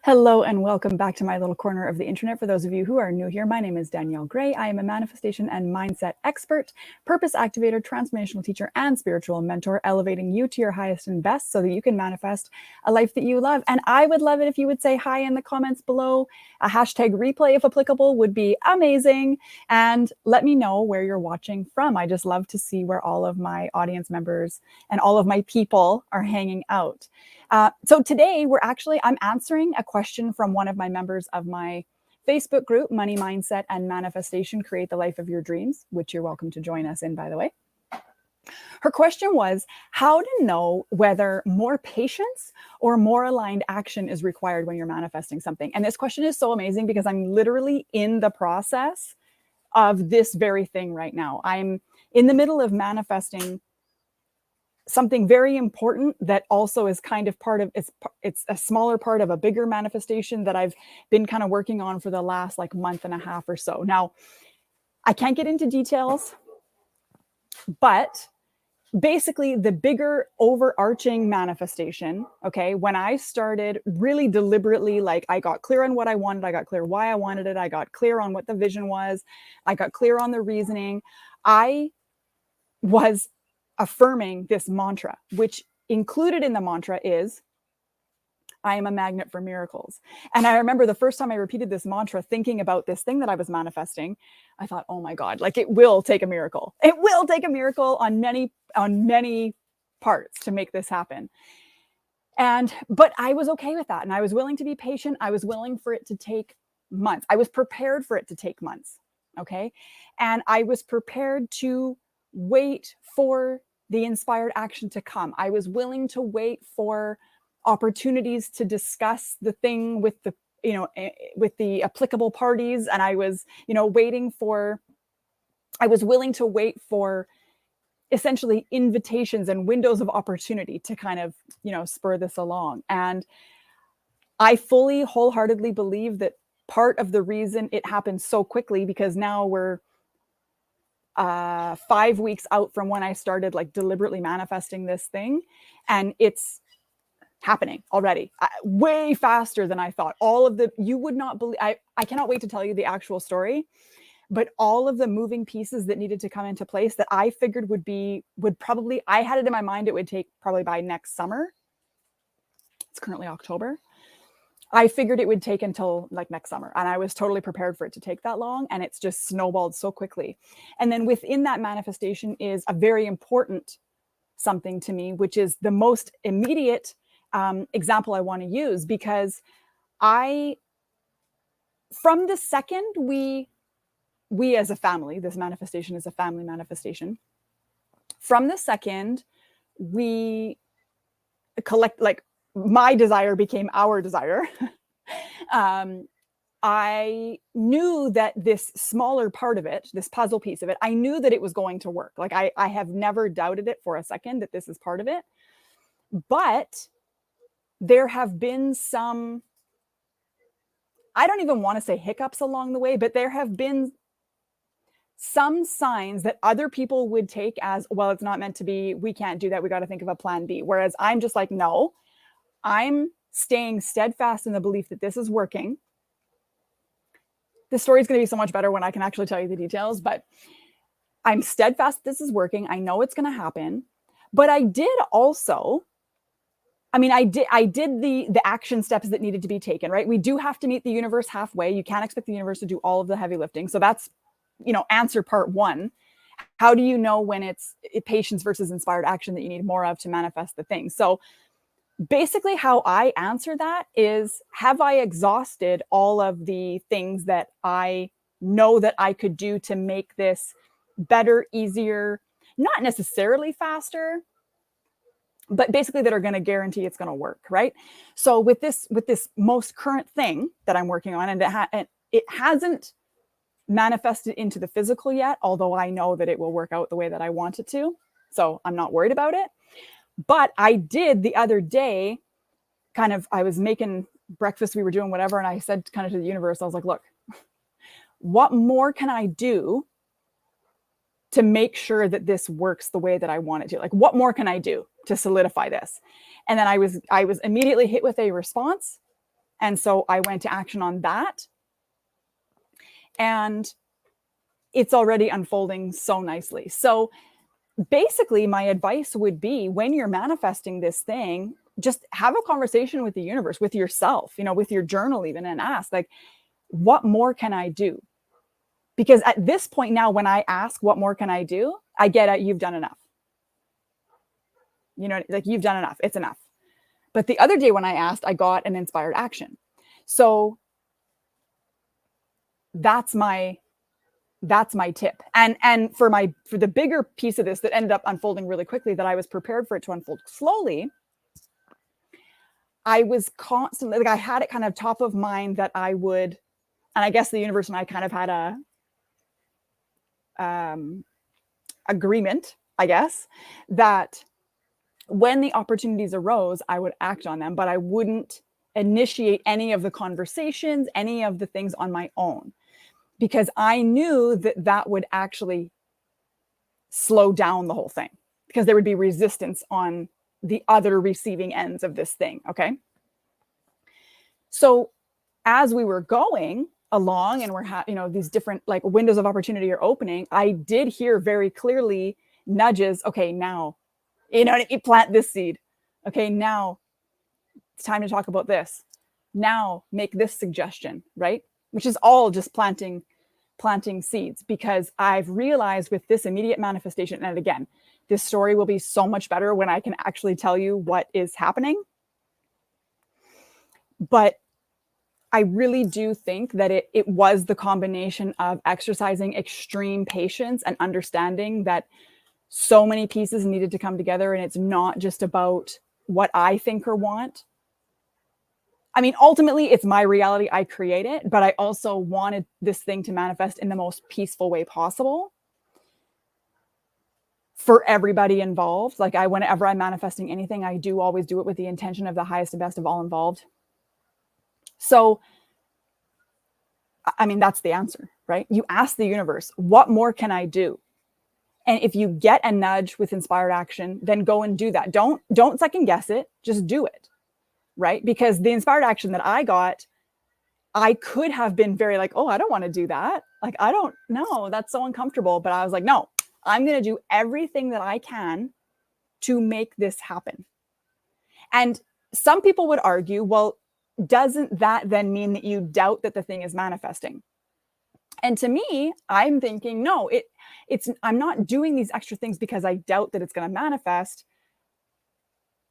Hello and welcome back to my little corner of the internet. For those of you who are new here, my name is Danielle Gray. I am a manifestation and mindset expert, purpose activator, transformational teacher, and spiritual mentor, elevating you to your highest and best so that you can manifest a life that you love. And I would love it if you would say hi in the comments below. A hashtag replay, if applicable, would be amazing. And let me know where you're watching from. I just love to see where all of my audience members and all of my people are hanging out. So today I'm answering a question from one of my members of my Facebook group, Money Mindset and Manifestation, Create the Life of Your Dreams, which you're welcome to join us in, by the way. Her question was how to know whether more patience or more aligned action is required when you're manifesting something. And this question is so amazing because I'm literally in the process of this very thing right now. I'm in the middle of manifesting something very important that also is kind of part of it's a smaller part of a bigger manifestation that I've been kind of working on for the last like month and a half or so. Now, I can't get into details, but basically the bigger overarching manifestation, okay, when I started really deliberately, like I got clear on what I wanted, I got clear why I wanted it, I got clear on what the vision was, I got clear on the reasoning, I was affirming this mantra, which included in the mantra is, I am a magnet for miracles. And I remember the first time I repeated this mantra, thinking about this thing that I was manifesting, I thought, oh my God, like it will take a miracle. It will take a miracle on many parts to make this happen. But I was okay with that. And I was willing to be patient. I was willing for it to take months. I was prepared for it to take months. Okay. And I was prepared to wait for the inspired action to come. I was willing to wait for opportunities to discuss the thing with with the applicable parties. And I was, I was willing to wait for essentially invitations and windows of opportunity to kind of, spur this along. And I fully, wholeheartedly believe that part of the reason it happened so quickly, because now we're 5 weeks out from when I started like deliberately manifesting this thing, and it's happening already way faster than I thought. You would not believe, I cannot wait to tell you the actual story, but all of the moving pieces that needed to come into place that I figured I had it in my mind, it would take probably by next summer. It's currently October. I figured it would take until like next summer, and I was totally prepared for it to take that long, and it's just snowballed so quickly. And then within that manifestation is a very important something to me, which is the most immediate example I want to use, because from the second we as a family, this manifestation is a family manifestation. From the second we collect, like my desire became our desire. I knew that this smaller part of it, this puzzle piece of it, I knew that it was going to work. Like I have never doubted it for a second that this is part of it. But there have been some, I don't even want to say hiccups along the way, but there have been some signs that other people would take as, well, it's not meant to be. We can't do that. We got to think of a plan B. Whereas I'm just like, no, I'm staying steadfast in the belief that this is working. The story is going to be so much better when I can actually tell you the details, but I'm steadfast this is working. I know it's going to happen. But I did also, I did the action steps that needed to be taken, right? We do have to meet the universe halfway. You can't expect the universe to do all of the heavy lifting. So that's, answer part one. How do you know when it's patience versus inspired action that you need more of to manifest the thing? So basically how I answer that is, have I exhausted all of the things that I know that I could do to make this better, easier, not necessarily faster, but basically that are going to guarantee it's going to work, right? So with this most current thing that I'm working on, and it hasn't manifested into the physical yet, although I know that it will work out the way that I want it to. So I'm not worried about it. But I did the other day, I was making breakfast, we were doing whatever, and I said kind of to the universe, I was like, look, what more can I do to make sure that this works the way that I want it to? Like, what more can I do to solidify this? And then I was immediately hit with a response, And so I went to action on that. And it's already unfolding so nicely. So basically, my advice would be, when you're manifesting this thing, just have a conversation with the universe, with yourself, with your journal even, and ask, like, what more can I do? Because at this point now, when I ask, what more can I do? I get it. You've done enough. Like, you've done enough. It's enough. But the other day when I asked, I got an inspired action. So that's my tip. And for the bigger piece of this that ended up unfolding really quickly, that I was prepared for it to unfold slowly, I was constantly, like, I had it kind of top of mind that I would, and I guess the universe and I kind of had a agreement, I guess, that when the opportunities arose, I would act on them, but I wouldn't initiate any of the conversations, any of the things on my own, because I knew that that would actually slow down the whole thing, because there would be resistance on the other receiving ends of this thing. Okay. So as we were going along and we're these different like windows of opportunity are opening, I did hear very clearly nudges. Okay, now, you plant this seed. Okay, now it's time to talk about this. Now make this suggestion, right? Which is all just planting seeds, because I've realized with this immediate manifestation, and again, this story will be so much better when I can actually tell you what is happening. But I really do think that it was the combination of exercising extreme patience and understanding that so many pieces needed to come together, and it's not just about what I think or want. I mean, ultimately, it's my reality. I create it, but I also wanted this thing to manifest in the most peaceful way possible for everybody involved. Like, whenever I'm manifesting anything, I do always do it with the intention of the highest and best of all involved. So, I mean, that's the answer, right? You ask the universe, what more can I do? And if you get a nudge with inspired action, then go and do that. Don't second guess it. Just do it, right? Because the inspired action that I got, I could have been very like, oh, I don't want to do that. Like, I don't know. That's so uncomfortable. But I was like, no, I'm going to do everything that I can to make this happen. And some people would argue, well, doesn't that then mean that you doubt that the thing is manifesting? And to me, I'm thinking, no, I'm not doing these extra things because I doubt that it's going to manifest.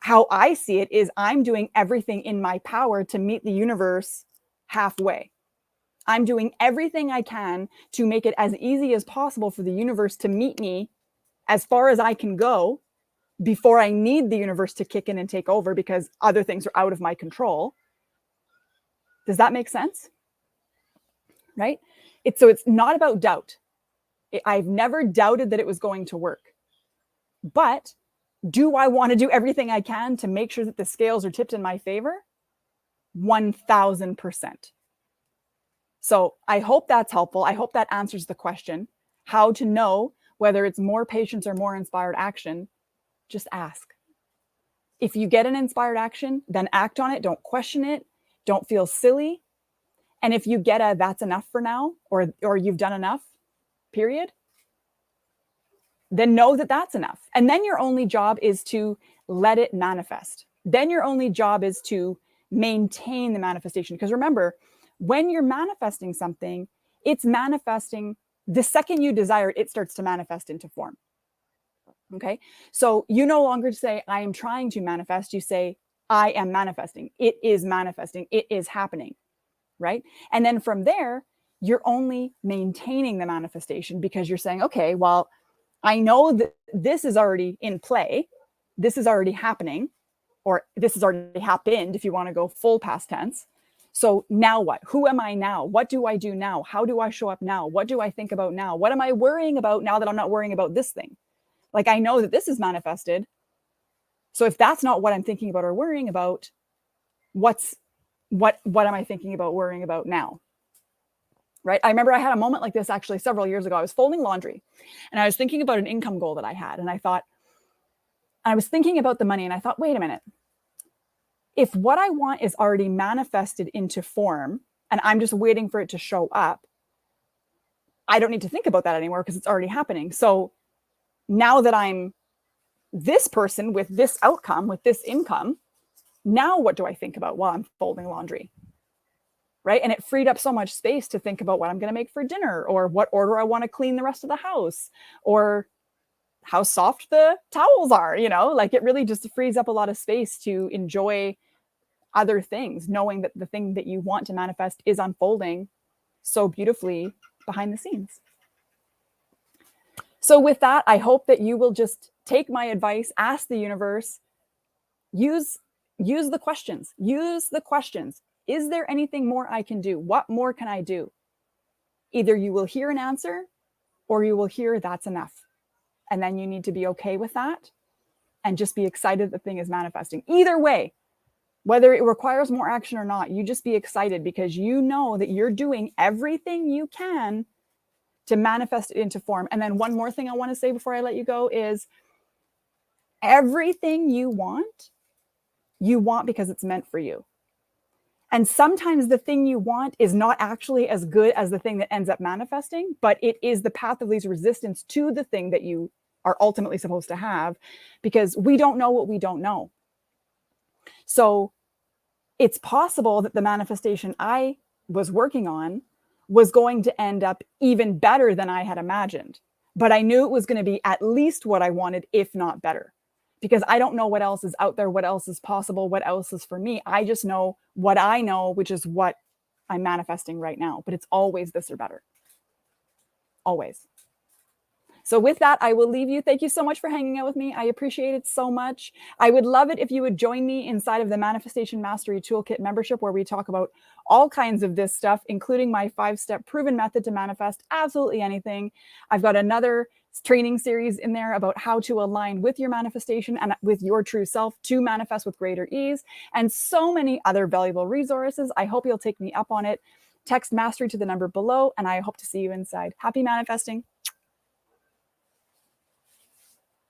How I see it is I'm doing everything in my power to meet the universe halfway. I'm doing everything I can to make it as easy as possible for the universe to meet me as far as I can go before I need the universe to kick in and take over, because other things are out of my control. Does that make sense? Right? So it's not about doubt. I've never doubted that it was going to work. But do I want to do everything I can to make sure that the scales are tipped in my favor? 1000%. So I hope that's helpful. I hope that answers the question. How to know whether it's more patience or more inspired action? Just ask. If you get an inspired action, then act on it. Don't question it. Don't feel silly. And if you get a that's enough for now, or you've done enough, period, then know that that's enough. And then your only job is to let it manifest. Then your only job is to maintain the manifestation. Because remember, when you're manifesting something, it's manifesting the second you desire it, it starts to manifest into form. Okay. So you no longer say, I am trying to manifest. You say, I am manifesting. It is manifesting. It is happening. Right. And then from there, you're only maintaining the manifestation, because you're saying, okay, well, I know that this is already in play. This is already happening, or this has already happened if you want to go full past tense. So now what? Who am I now? What do I do now? How do I show up now? What do I think about now? What am I worrying about now that I'm not worrying about this thing? Like, I know that this is manifested. So if that's not what I'm thinking about or worrying about, what am I thinking about worrying about now? Right? I remember I had a moment like this actually several years ago. I was folding laundry and I was thinking about an income goal that I had. And I was thinking about the money, and I thought, wait a minute. if what I want is already manifested into form and I'm just waiting for it to show up, I don't need to think about that anymore because it's already happening. So now that I'm this person with this outcome, with this income, now what do I think about while I'm folding laundry? Right? And it freed up so much space to think about what I'm going to make for dinner, or what order I want to clean the rest of the house, or how soft the towels are, like it really just frees up a lot of space to enjoy other things, knowing that the thing that you want to manifest is unfolding so beautifully behind the scenes. So with that, I hope that you will just take my advice, ask the universe, use the questions. Is there anything more I can do? What more can I do? Either you will hear an answer or you will hear that's enough. And then you need to be okay with that and just be excited the thing is manifesting. Either way, whether it requires more action or not, you just be excited because you know that you're doing everything you can to manifest it into form. And then one more thing I want to say before I let you go is everything you want because it's meant for you. And sometimes the thing you want is not actually as good as the thing that ends up manifesting, but it is the path of least resistance to the thing that you are ultimately supposed to have, because we don't know what we don't know. So it's possible that the manifestation I was working on was going to end up even better than I had imagined. But I knew it was going to be at least what I wanted, if not better. Because I don't know what else is out there, what else is possible, what else is for me. I just know what I know, which is what I'm manifesting right now. But it's always this or better. Always. So with that, I will leave you. Thank you so much for hanging out with me. I appreciate it so much. I would love it if you would join me inside of the Manifestation Mastery Toolkit membership, where we talk about all kinds of this stuff, including my 5-step proven method to manifest absolutely anything. I've got another training series in there about how to align with your manifestation and with your true self to manifest with greater ease, and so many other valuable resources. I hope you'll take me up on it. Text mastery to the number below, and I hope to see you inside. Happy manifesting.